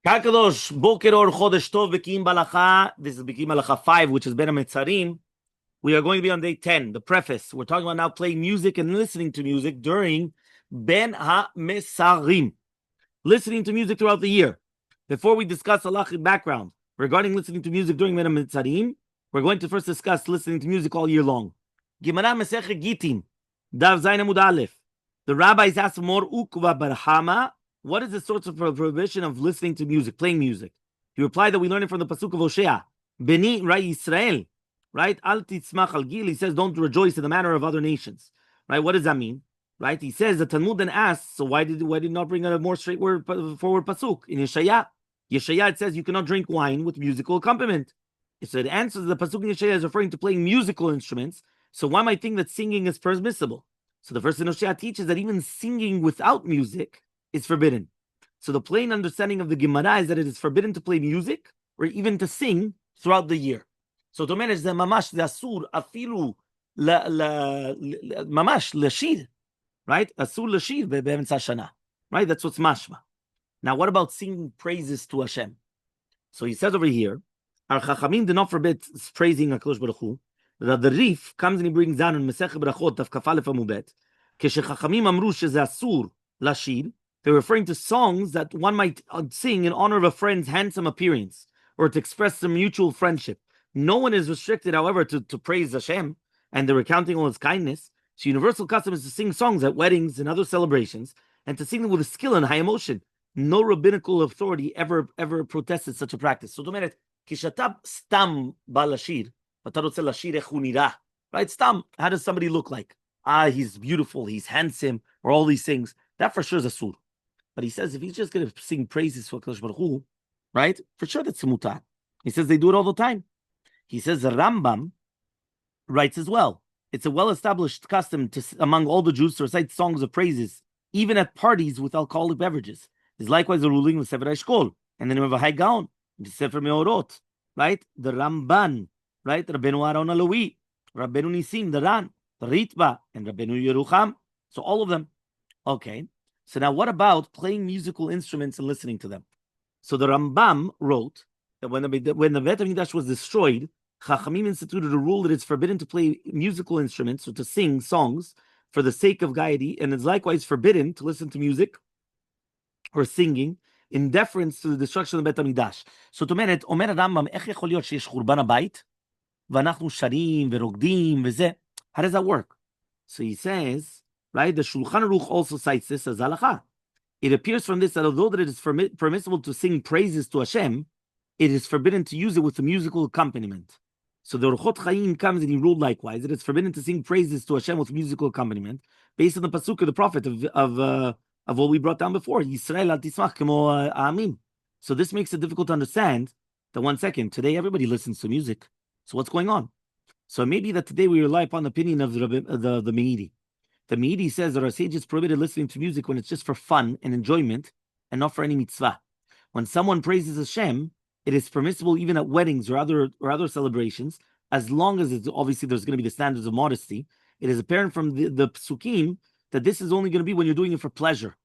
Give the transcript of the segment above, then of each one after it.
Kakadosh, Boker Or Chodesh Tov, Bekiim Bahalacha. This is Bekiim Bahalacha 5, which is Ben HaMetzarim. We are going to be on day 10, the preface. We're talking about now playing music and listening to music during Ben HaMetzarim. Listening to music throughout the year. Before we discuss halachic background regarding listening to music during Ben HaMetzarim, we're going to first discuss listening to music all year long. Gemara Masechet Gittin, Dav Zayin Amud Aleph. The rabbis ask Mor Ukva Barhama, what is the source of prohibition of listening to music, playing music? He replied that we learn it from the pasuk of Hosea, Beni Rai Yisrael, right? Al titzmach al gil. He says, don't rejoice in the manner of other nations, right? What does that mean, right? He says the Talmud then asks, so why did not bring a more straightforward pasuk in Yeshaya? Yeshaya it says you cannot drink wine with musical accompaniment. So it answers the pasuk in Yeshaya is referring to playing musical instruments. So why might I think that singing is permissible? So the verse in Hosea teaches that even singing without music is forbidden. So the plain understanding of the Gemara is that it is forbidden to play music or even to sing throughout the year. So to manage the mamash the asur afilu mamash lashir, right? Asur lashir be'emetz hashana, right? That's what's mashma. Now, what about singing praises to Hashem? So he says over here, our Chachamim did not forbid praising HaKadosh Baruch Hu. The Rif comes and he brings down in Masechet Berachot Daf Kaf Aleph Amud Bet. Keshechachamim amru sheze asur lashir. They're referring to songs that one might sing in honor of a friend's handsome appearance or to express some mutual friendship. No one is restricted, however, to praise Hashem, and they're recounting all his kindness. So universal custom is to sing songs at weddings and other celebrations, and to sing them with a skill and high emotion. No rabbinical authority ever protested such a practice. So, right? Stam, how does somebody look like? He's beautiful, he's handsome, or all these things. That for sure is a sur. But he says if he's just going to sing praises for HaKadosh Baruch Hu, right? For sure that's mutar. He says they do it all the time. He says the Rambam writes as well. It's a well-established custom among all the Jews to recite songs of praises, even at parties with alcoholic beverages. It's likewise a ruling with Sefer HaEshkol, and then we have a High Gaon, the Sefer Meorot, right? The Ramban, right? Rabbeinu Aaron Aloui, Rabbeinu Nisim, the Ran, the Ritba, and Rabbeinu Yerucham. So all of them. Okay. So now what about playing musical instruments and listening to them? So the Rambam wrote that when the Beit HaMikdash was destroyed, Chachamim instituted a rule that it's forbidden to play musical instruments or to sing songs for the sake of gaiety, and it's likewise forbidden to listen to music or singing in deference to the destruction of the Beit HaMikdash. So to mean it, Omer Rambam, איך יכול להיות שיש חורבן הבית ואנחנו שרים ורוקדים וזה? How does that work? So he says, right, the Shulchan Aruch also cites this as halacha. It appears from this that although that it is permissible to sing praises to Hashem, it is forbidden to use it with a musical accompaniment. So the Orchot Chaim comes and he ruled likewise that it's forbidden to sing praises to Hashem with musical accompaniment, based on the pasuk of the prophet of what we brought down before. Yisrael al tismach kemo amim. So this makes it difficult to understand that 1 second, today everybody listens to music. So what's going on? So maybe that today we rely upon the opinion of the Meiri. The Meiri says that our sages prohibited listening to music when it's just for fun and enjoyment and not for any mitzvah. When someone praises Hashem, it is permissible even at weddings or other celebrations, as long as it's obviously there's going to be the standards of modesty. It is apparent from the psukim that this is only going to be when you're doing it for pleasure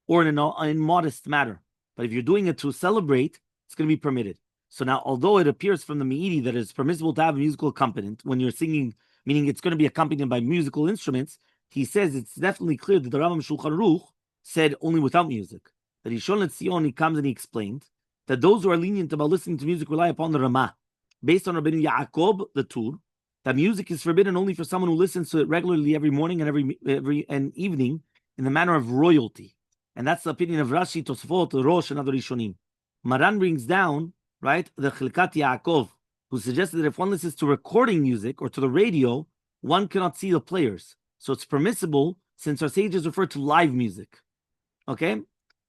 or in a modest matter. But if you're doing it to celebrate, it's going to be permitted. So now, although it appears from the Meiri that it's permissible to have a musical accompaniment when you're singing, meaning it's going to be accompanied by musical instruments, he says it's definitely clear that the Rambam Shulchan Aruch said only without music. That Rishon LeZion, he comes and he explained that those who are lenient about listening to music rely upon the Ramah, based on Rabbeinu Yaakov, the Tur, that music is forbidden only for someone who listens to it regularly every morning and every evening in the manner of royalty. And that's the opinion of Rashi, Tosfot, Rosh, and other Rishonim. Maran brings down, right, the Chilkat Yaakov, who suggested that if one listens to recording music or to the radio, one cannot see the players. So it's permissible since our sages refer to live music. Okay?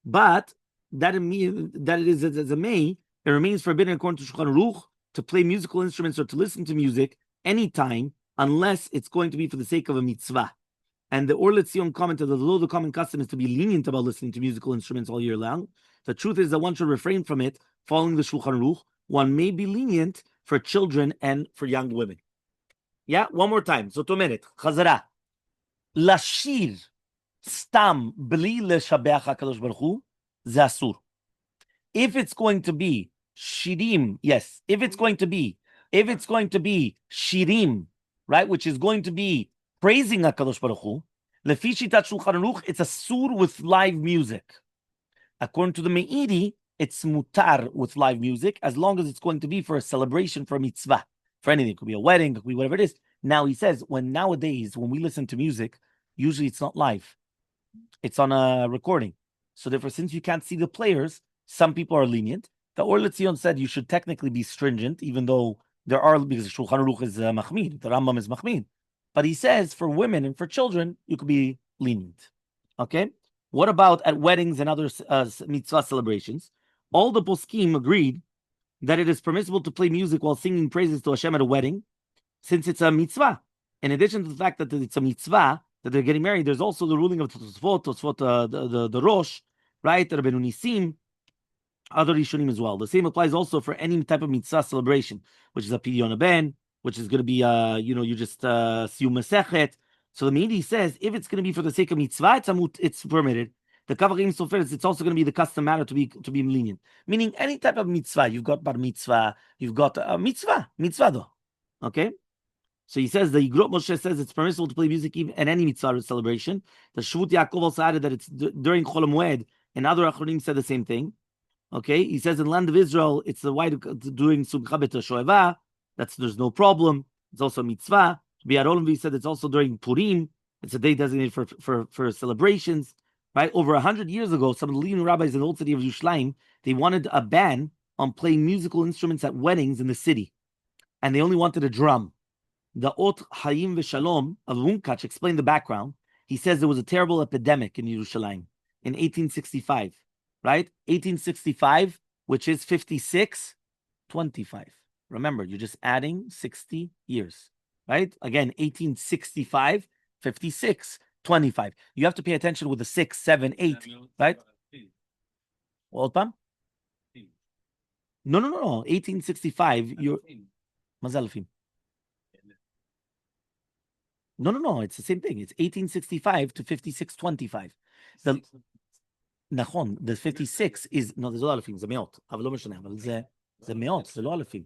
But that it is as a may, it remains forbidden according to Shulchan Aruch to play musical instruments or to listen to music anytime unless it's going to be for the sake of a mitzvah. And the Or Letzion commented that although the common custom is to be lenient about listening to musical instruments all year long, the truth is that one should refrain from it following the Shulchan Aruch. One may be lenient for children and for young women. Yeah, one more time. זאת אומרת, חזרה. לשיר סתם בלי לשבח הקדוש ברוך הוא, זה אסור. If it's going to be shirim, yes. If it's going to be shirim, right, which is going to be praising HaKadosh Baruch Hu, lefi shitat Shulchan Aruch, it's a sur with live music. According to the Meiri, it's mutar with live music, as long as it's going to be for a celebration, for a mitzvah, for anything. It could be a wedding, it could be whatever it is. Now he says, nowadays, when we listen to music, usually it's not live. It's on a recording. So therefore, since you can't see the players, some people are lenient. The Or Letzion said you should technically be stringent, even though there are, because Shulchan Aruch is machmir, the Rambam is machmir. But he says for women and for children, you could be lenient. Okay? What about at weddings and other mitzvah celebrations? All the poskim agreed that it is permissible to play music while singing praises to Hashem at a wedding, since it's a mitzvah. In addition to the fact that it's a mitzvah, that they're getting married, there's also the ruling of Tosfot, the Rosh, right? Rabbi Nisim, other Rishonim as well. The same applies also for any type of mitzvah celebration, which is a Pidyon Ben, which is going to be, you just Siyum Masechet. So the Meiri says, if it's going to be for the sake of mitzvah, it's permitted. The Kavachim Sofer, it's also going to be the custom matter to be lenient. Meaning any type of mitzvah, you've got bar mitzvah, you've got mitzvah though. Okay? So he says, the Yigrot Moshe says it's permissible to play music even at any mitzvah celebration. The Shvut Yaakov also added that it's during Chol Moed, and other Achronim said the same thing. Okay, he says in the land of Israel, it's the white doing Sumcha Bet Shoeva. There's no problem. It's also mitzvah. Biarolim said it's also during Purim. It's a day designated for celebrations. Right, over 100 years ago, some of the leading rabbis in the old city of Yerushalayim, they wanted a ban on playing musical instruments at weddings in the city, and they only wanted a drum. The Ot Hayim V'Shalom of Munkach explained the background. He says there was a terrible epidemic in Yerushalayim in 1865, right? 1865, which is 56, 25. Remember, you're just adding 60 years, right? Again, 1865, 56, 25. You have to pay attention with the 6, 7, 8, right? Old Pam? No. 1865, you're Mazalfim. No. It's the same thing. It's 1865 to 5625. The 56 is, no, there's a lot of things. זה מאות, אבל לא משנה, אבל זה מאות, זה לא אלפים.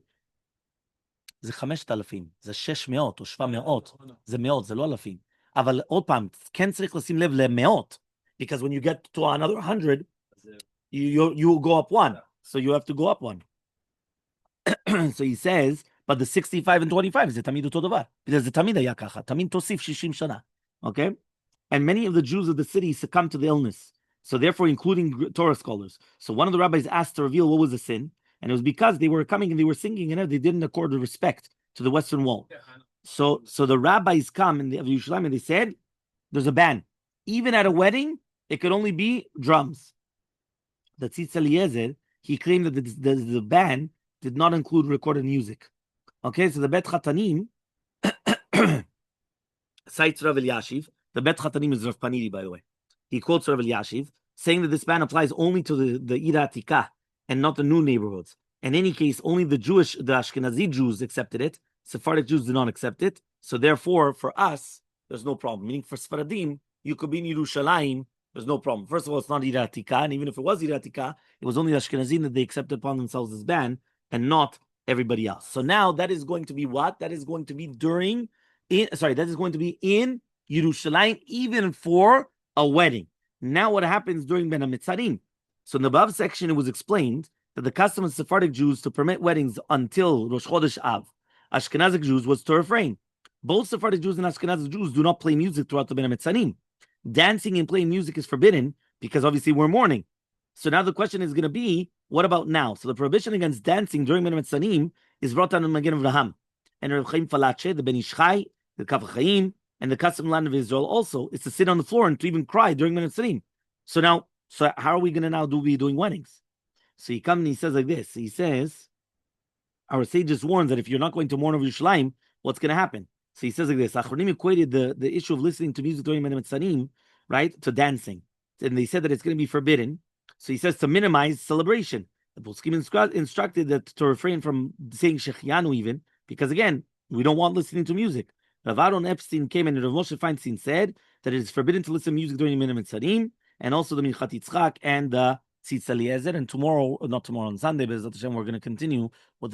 זה 5,000, זה 600 או 700, זה מאות, זה לא אלפים. אבל עוד פעם, כן צריך לשים לב למאות, because when you get to another 100, you go up one. So you have to go up one. So he says, but the 65 and 25 זה תמיד אותו דבר. because זה תמיד היה ככה, תמיד תוסיף 60 שנה. Okay? And many of the Jews of the city succumbed to the illness. So therefore, including Torah scholars. So one of the rabbis asked to reveal what was the sin, and it was because they were coming and they were singing, and they didn't accord the respect to the Western Wall. So the rabbis come in the Yerushalayim and they said, there's a ban. Even at a wedding, it could only be drums. The Tzitz Eliezer, he claimed that the ban did not include recorded music. Okay, so the Bet Chatanim cites Rav Eliashiv. The Bet Chatanim is Rav Panidi, by the way. He quotes Rav Eliashiv, saying that this ban applies only to the Ira Atika and not the new neighborhoods. In any case, only the Ashkenazi Jews accepted it. Sephardic Jews did not accept it. So therefore, for us, there's no problem. Meaning for Sfaradim, you could be in Yerushalayim, there's no problem. First of all, it's not Ira Atika, and even if it was Ira Atika, it was only the Ashkenazim that they accepted upon themselves this ban, and not everybody else. So now that is going to be what? That is going to be that is going to be in Yerushalayim, even for a wedding. Now what happens during Ben HaMetzarim? So in the above section, it was explained that the custom of Sephardic Jews to permit weddings until Rosh Chodesh Av, Ashkenazic Jews, was to refrain. Both Sephardic Jews and Ashkenazic Jews do not play music throughout the Ben HaMetzarim. Dancing and playing music is forbidden because obviously we're mourning. So now the question is going to be, what about now? So the prohibition against dancing during Ben HaMetzarim is brought down in Magen Avraham. And Rav Chaim Falache, the Ben Ish Chai, the Kaf Chaim, and the custom land of Israel also is to sit on the floor and to even cry during Ben HaMetzarim. So how are we going to now be doing weddings? So he comes and he says like this. He says, our sages warns that if you're not going to mourn over Yerushalayim, what's going to happen? So he says like this. Achronim equated the issue of listening to music during Ben HaMetzarim, right, to dancing. And they said that it's going to be forbidden. So he says to minimize celebration. The Poskim instructed that to refrain from saying Shechianu even, because again, we don't want listening to music. Rav Aaron Epstein came and Rav Moshe Feinstein said that it is forbidden to listen to music during Ben HaMetzarim, and also the Minchat Yitzchak and the Tzitz Eliezer, and tomorrow, not tomorrow, on Sunday, but we're going to continue with the